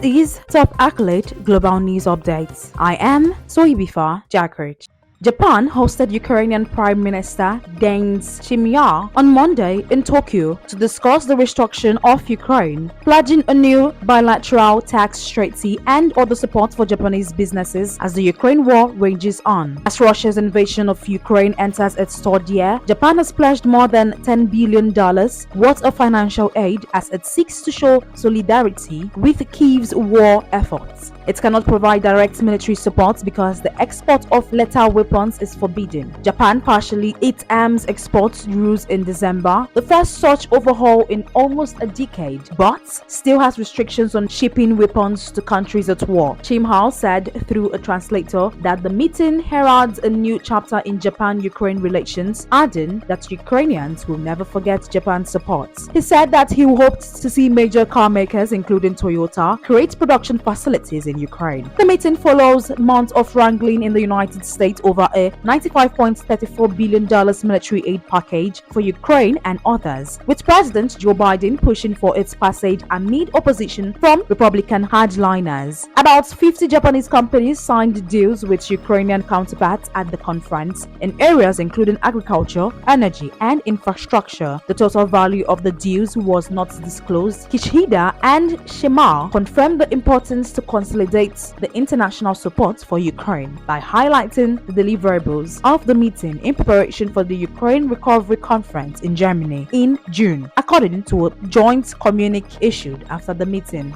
This is Top Accolade Global News Updates. I am Soyibifa Jackridge. Japan hosted Ukrainian Prime Minister Denis Shmyhal on Monday in Tokyo to discuss the reconstruction of Ukraine, pledging a new bilateral tax treaty and other support for Japanese businesses as the Ukraine war rages on. As Russia's invasion of Ukraine enters its third year, Japan has pledged more than $10 billion worth of financial aid as it seeks to show solidarity with Kyiv's war efforts. It cannot provide direct military support because the export of lethal weapons is forbidden. Japan partially its arms export rules in December, the first such overhaul in almost a decade, but still has restrictions on shipping weapons to countries at war. Shmyhal said through a translator that the meeting heralds a new chapter in Japan-Ukraine relations, adding that Ukrainians will never forget Japan's support. He said that he hoped to see major car makers, including Toyota, create production facilities in Ukraine. The meeting follows months of wrangling in the United States over a $95.34 billion military aid package for Ukraine and others, with President Joe Biden pushing for its passage amid opposition from Republican hardliners. About 50 Japanese companies signed deals with Ukrainian counterparts at the conference in areas including agriculture, energy, and infrastructure. The total value of the deals was not disclosed. Kishida and Shmyhal confirmed the importance to consolidate the international support for Ukraine by highlighting the deliverables of the meeting in preparation for the Ukraine Recovery Conference in Germany in June, according to a joint communique issued after the meeting.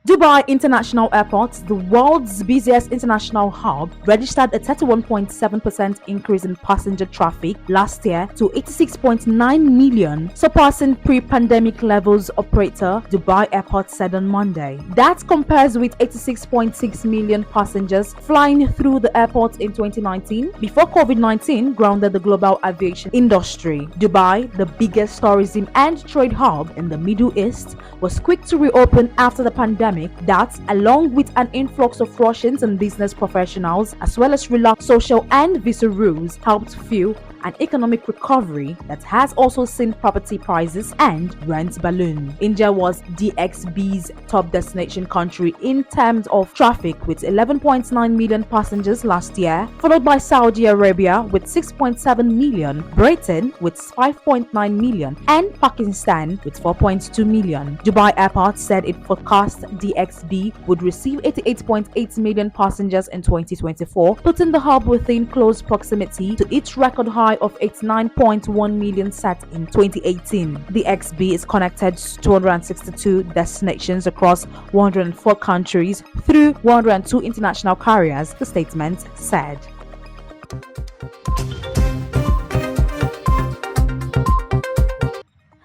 Dubai International Airport, the world's busiest international hub, registered a 31.7% increase in passenger traffic last year to 86.9 million, surpassing pre-pandemic levels, operator Dubai Airport said on Monday. That compares with 86.6 million passengers flying through the airport in 2019 before COVID-19 grounded the global aviation industry. Dubai, the biggest tourism and trade hub in the Middle East, was quick to reopen after the pandemic. That, along with an influx of Russians and business professionals, as well as relaxed social and visa rules, helped fuel an economic recovery that has also seen property prices and rent balloon. India was DXB's top destination country in terms of traffic with 11.9 million passengers last year, followed by Saudi Arabia with 6.7 million, Britain with 5.9 million, and Pakistan with 4.2 million. Dubai Airport said it forecast DXB would receive 88.8 million passengers in 2024, putting the hub within close proximity to its record high of 89.1 million set in 2018. The XB is connected to 262 destinations across 104 countries through 102 international carriers, the statement said.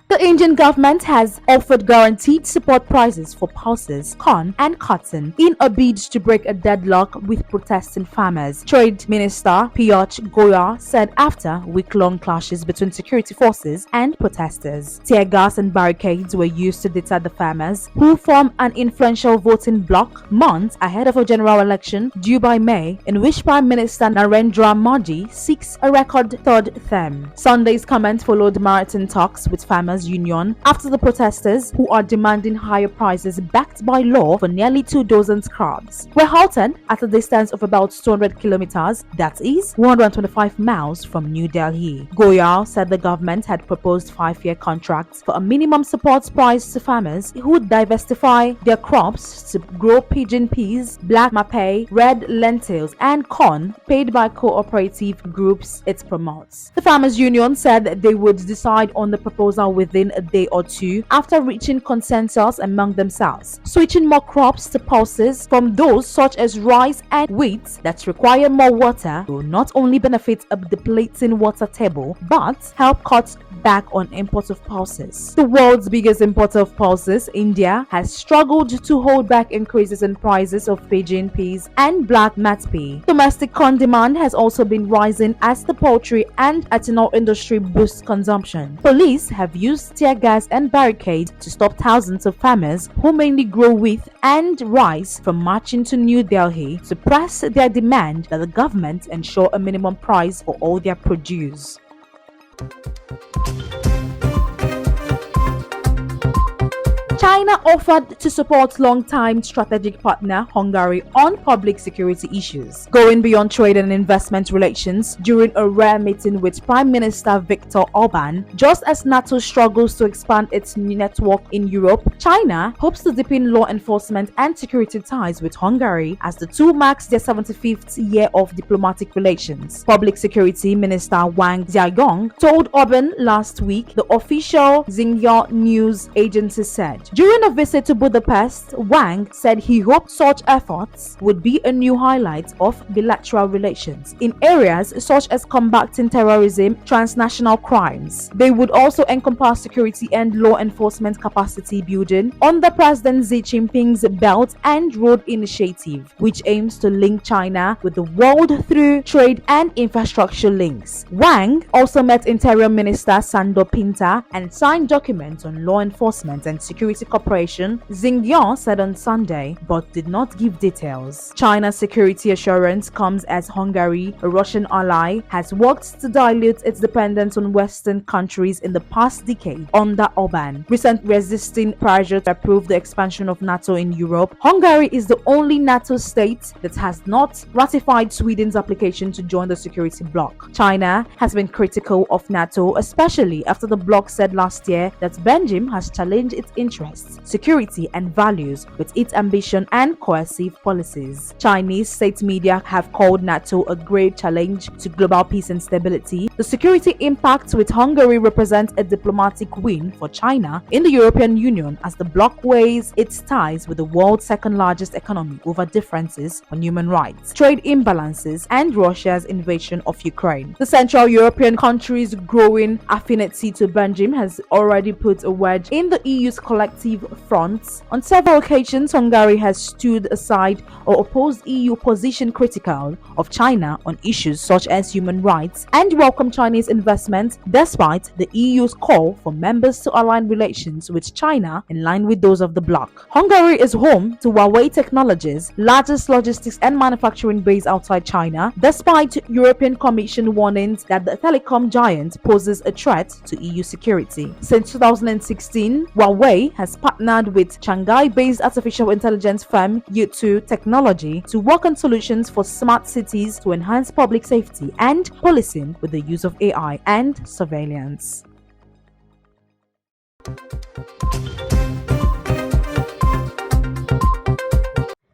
The Indian government has offered guaranteed support prices for pulses, corn, and cotton in a bid to break a deadlock with protesting farmers. Trade Minister Piyush Goyal said after week-long clashes between security forces and protesters. Tear gas and barricades were used to deter the farmers, who form an influential voting bloc months ahead of a general election due by May, in which Prime Minister Narendra Modi seeks a record third term. Sunday's comment followed marathon talks with farmers union after the protesters, who are demanding higher prices backed by law for nearly 2 dozen crops, were halted at a distance of about 200 kilometers, that is 125 miles from New Delhi. Goyal said the government had proposed 5-year contracts for a minimum support price to farmers who would diversify their crops to grow pigeon peas, black mapei, red lentils, and corn paid by cooperative groups it promotes. The farmers union said that they would decide on the proposal within a day or two after reaching consensus among themselves. Switching more crops to pulses from those such as rice and wheat that require more water will not only benefit a depleting water table but help cut back on imports of pulses. The world's biggest importer of pulses, India, has struggled to hold back increases in prices of pigeon peas and black matpea. Domestic corn demand has also been rising as the poultry and ethanol industry boost consumption. Police have used tear gas and barricades to stop thousands of farmers who mainly grow wheat and rice from marching to New Delhi to press their demand that the government ensure a minimum price for all their produce. China offered to support long-time strategic partner Hungary on public security issues, going beyond trade and investment relations during a rare meeting with Prime Minister Viktor Orban. Just as NATO struggles to expand its network in Europe, China hopes to deepen law enforcement and security ties with Hungary as the two marks their 75th year of diplomatic relations. Public Security Minister Wang Xiaoyong told Orban last week, the official Xinhua news agency said. During a visit to Budapest, Wang said he hoped such efforts would be a new highlight of bilateral relations in areas such as combating terrorism, transnational crimes. They would also encompass security and law enforcement capacity building under President Xi Jinping's Belt and Road Initiative, which aims to link China with the world through trade and infrastructure links. Wang also met Interior Minister Sandor Pinta and signed documents on law enforcement and security cooperation, Xinhua said on Sunday, but did not give details. China's security assurance comes as Hungary, a Russian ally, has worked to dilute its dependence on Western countries in the past decade under Orban, recently resisting pressure to approve the expansion of NATO in Europe. Hungary is the only NATO state that has not ratified Sweden's application to join the security bloc. China has been critical of NATO, especially after the bloc said last year that Belgium has challenged its interests, security, and values with its ambition and coercive policies. Chinese state media have called NATO a grave challenge to global peace and stability. The security impact with Hungary represents a diplomatic win for China in the European Union as the bloc weighs its ties with the world's second largest economy over differences on human rights, trade imbalances, and Russia's invasion of Ukraine. The Central European countries' growing affinity to Belgium has already put a wedge in the EU's collective fronts. On several occasions, Hungary has stood aside or opposed EU position critical of China on issues such as human rights and welcomed Chinese investment despite the EU's call for members to align relations with China in line with those of the bloc. Hungary is home to Huawei Technologies, largest logistics and manufacturing base outside China, despite European Commission warnings that the telecom giant poses a threat to EU security. Since 2016, Huawei has partnered with Shanghai-based artificial intelligence firm U2 Technology to work on solutions for smart cities to enhance public safety and policing with the use of AI and surveillance.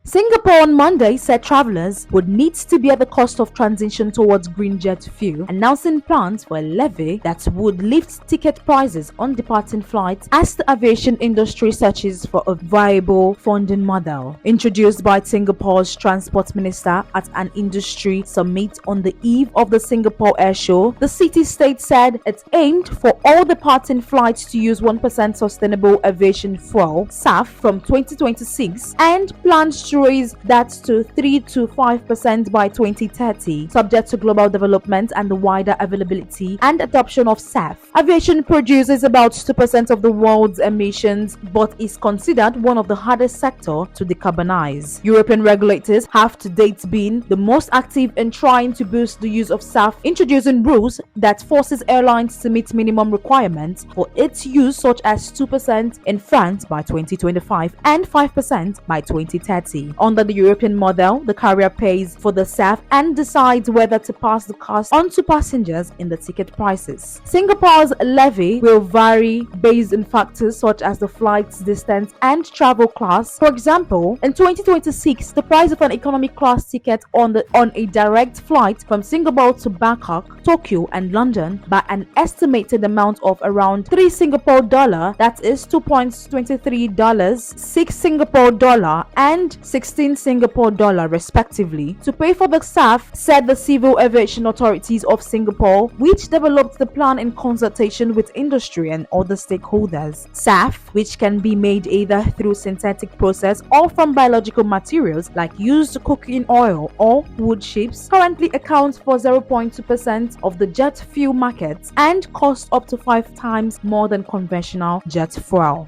Singapore on Monday said travelers would need to bear the cost of transition towards green jet fuel, announcing plans for a levy that would lift ticket prices on departing flights as the aviation industry searches for a viable funding model. Introduced by Singapore's transport minister at an industry summit on the eve of the Singapore Air Show, the city-state said it aimed for all departing flights to use 1% sustainable aviation fuel (SAF) from 2026 and plans to raise that to 3 to 5% by 2030, subject to global development and the wider availability and adoption of SAF. Aviation produces about 2% of the world's emissions, but is considered one of the hardest sectors to decarbonize. European regulators have to date been the most active in trying to boost the use of SAF, introducing rules that forces airlines to meet minimum requirements for its use, such as 2% in France by 2025 and 5% by 2030. Under the European model, the carrier pays for the SAF and decides whether to pass the cost on to passengers in the ticket prices. Singapore's levy will vary based on factors such as the flight's distance and travel class. For example, in 2026, the price of an economy class ticket on a direct flight from Singapore to Bangkok, Tokyo, and London by an estimated amount of around 3 Singapore dollar, that is $2.23, 6 Singapore dollar, and 16 Singapore dollar respectively. To pay for the SAF, said the Civil Aviation Authorities of Singapore, which developed the plan in consultation with industry and other stakeholders. SAF, which can be made either through synthetic process or from biological materials like used cooking oil or wood chips, currently accounts for 0.2% of the jet fuel market and costs up to 5 times more than conventional jet fuel.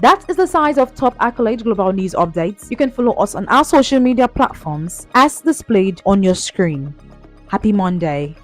That is the size of top accolade global news updates. You can follow us on our social media platforms as displayed on your screen. Happy Monday.